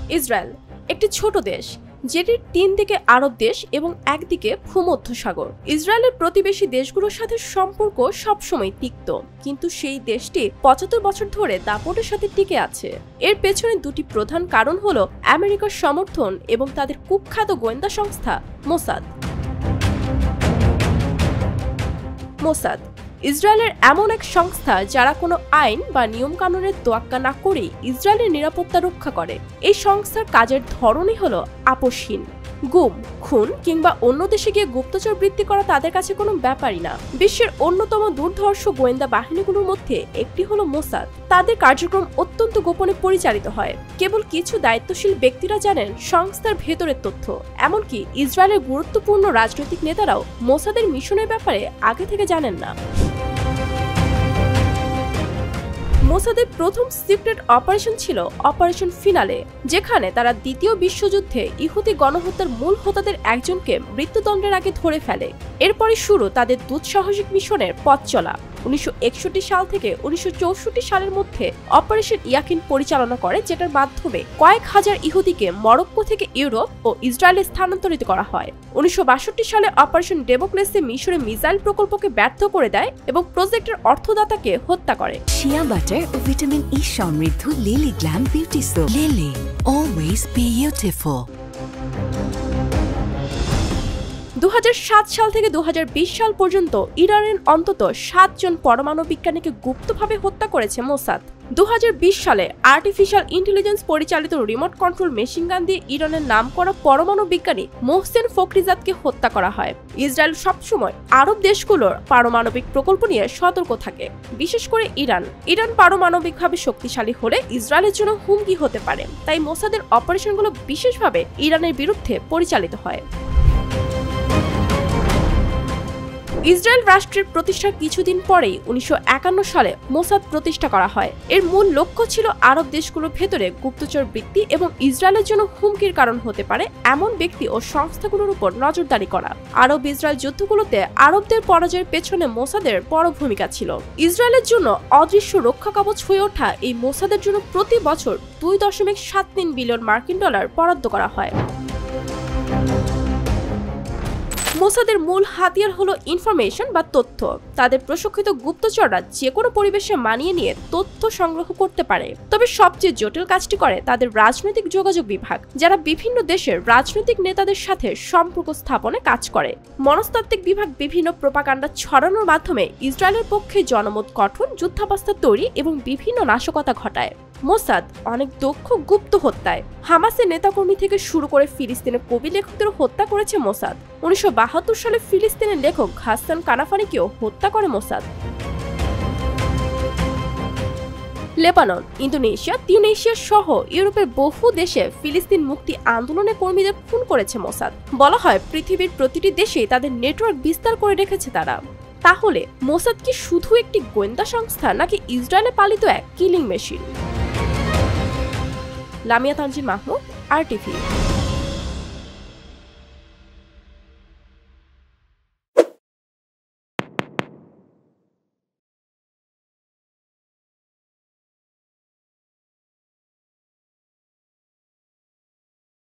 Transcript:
Israel একটি ছোট দেশ, যেটির 3 দিকে আরব দেশ এবং একদিকে ভূমধ্যসাগর। ইসরায়েলের প্রতিবেশী দেশগুলোর সাথে সম্পর্ক সবসময় তিক্ত, কিন্তু সেই দেশটি 75 বছর ধরে দাপটের সাথে টিকে আছে। এর পেছনে দুটি প্রধান কারণ হলো আমেরিকার সমর্থন এবং তাদের কুখ্যাত গোয়েন্দা সংস্থা মোসাদ। মোসাদ ইসরায়েলের এমন এক সংস্থা যারা কোনো আইন বা নিয়ম কানুনের তোয়াক্কা না করেই ইসরায়েলের নিরাপত্তা রক্ষা করে। এই সংস্থার কাজের ধরনই হলো আপোষহীন। গুম, খুন কিংবা অন্য দেশে গিয়ে গুপ্তচর বৃত্তি করা তাদের কাছে কোনো ব্যাপারই না। বিশ্বের অন্যতম দুর্ধর্ষ গোয়েন্দা বাহিনীগুলোর মধ্যে একটি হলো মোসাদ। তাদের কার্যক্রম অত্যন্ত গোপনে পরিচালিত হয়। কেবল কিছু দায়িত্বশীল ব্যক্তিরা জানেন সংস্থার ভেতরের তথ্য। এমনকি ইসরায়েলের গুরুত্বপূর্ণ রাজনৈতিক নেতারাও মোসাদের মিশনের ব্যাপারে আগে থেকে জানেন না। মোসাদের প্রথম সিক্রেট অপারেশন ছিল অপারেশন ফিনালে, যেখানে তারা দ্বিতীয় বিশ্বযুদ্ধে ইহুদি গণহত্যার মূল হোতাদের একজনকে মৃত্যুদণ্ডের আগে ধরে ফেলে। এরপরই শুরু তাদের দুঃসাহসিক মিশনের পথ চলা। 1961 সাল থেকে 1964 সালের মধ্যে অপারেশন ইয়াকিন পরিচালনা করে, যেটার মাধ্যমে কয়েক হাজার ইহুদিকে মরক্কো থেকে ইউরোপ ও ইসরায়েলে স্থানান্তরিত করা হয়। 1962 সালে অপারেশন ডেমোক্রেসি মিশরে মিসাইল প্রকল্পকে ব্যর্থ করে দেয় এবং প্রজেক্টের অর্থদাতাকে হত্যা করে। শিয়া বাটার ও ভিটামিন ই সমৃদ্ধ lily glam beauty soap. Lily, always beautiful. 2007 সাল থেকে 2020 সাল পর্যন্ত ইরানের অন্তত 7 জন পরমাণু বিজ্ঞানীকে গুপ্তভাবে হত্যা করেছে মোসাদ। 2020 সালে আর্টিফিশিয়াল ইন্টেলিজেন্স পরিচালিত রিমোট কন্ট্রোল মেশিন গান দিয়ে ইরানের নামকরা পরমাণু বিজ্ঞানী মোহসেন ফখরিজাদকে হত্যা করা হয়। ইসরায়েল সবসময় আরব দেশগুলোর পারমাণবিক প্রকল্প নিয়ে সতর্ক থাকে, বিশেষ করে ইরান। ইরান পারমাণবিকভাবে শক্তিশালী হলে ইসরায়েলের জন্য হুমকি হতে পারে, তাই মোসাদের অপারেশনগুলো বিশেষভাবে ইরানের বিরুদ্ধে পরিচালিত হয়। ইসরায়েল রাষ্ট্রের প্রতিষ্ঠার কিছুদিন পরেই 1951 সালে মোসাদ প্রতিষ্ঠা করা হয়। এর মূল লক্ষ্য ছিল আরব দেশগুলোর ভেতরে গুপ্তচর বৃত্তি এবং ইসরায়েলের জন্য হুমকির কারণ হতে পারে এমন ব্যক্তি ও সংস্থাগুলোর উপর নজরদারি করা। আরব ইসরায়েল যুদ্ধগুলোতে আরবদের পরাজয়ের পেছনে মোসাদের বড় ভূমিকা ছিল। ইসরায়েলের জন্য অদৃশ্য রক্ষা কবচ হয়ে ওঠা এই মোসাদের জন্য প্রতি বছর $2.73 বিলিয়ন মার্কিন ডলার বরাদ্দ করা হয়। মোসাদের মূল হাতিয়ার হলো ইনফরমেশন বা তথ্য। তাদের প্রশিক্ষিত গুপ্তচররা যে কোনো পরিবেশে মানিয়ে নিয়ে তথ্য সংগ্রহ করতে পারে। তবে সবচেয়ে জটিল কাজটি করে তাদের রাজনৈতিক যোগাযোগ বিভাগ, যারা বিভিন্ন দেশের রাজনৈতিক নেতাদের সাথে সম্পর্ক স্থাপনে কাজ করে। মনস্তাত্ত্বিক বিভাগ বিভিন্ন প্রোপাগান্ডা ছড়ানোর মাধ্যমে ইসরায়েলের পক্ষে জনমত গঠন, যুদ্ধাবস্থা তৈরি এবং বিভিন্ন নাশকতা ঘটায়। মোসাদ অনেক দক্ষ গুপ্ত হত্যায়। হামাসের নেতাকর্মী থেকে শুরু করে ফিলিস্তিনের কবি লেখকদের হত্যা করেছে মোসাদ। 1972 সালে ফিলিস্তিনের লেখক হাসান কানাফানিকেও হত্যা করে মোসাদ। লেবানন, ইন্দোনেশিয়া, তিউনিসিয়া সহ ইউরোপের বহু দেশে ফিলিস্তিন মুক্তি আন্দোলনের কর্মীদের খুন করেছে মোসাদ। বলা হয় পৃথিবীর প্রতিটি দেশেই তাদের নেটওয়ার্ক বিস্তার করে রেখেছে তারা। তাহলে মোসাদ কি শুধু একটি গোয়েন্দা সংস্থা, নাকি ইসরায়েলে পালিত এক killing machine? Lamia Tanzin Mahmud, RTV।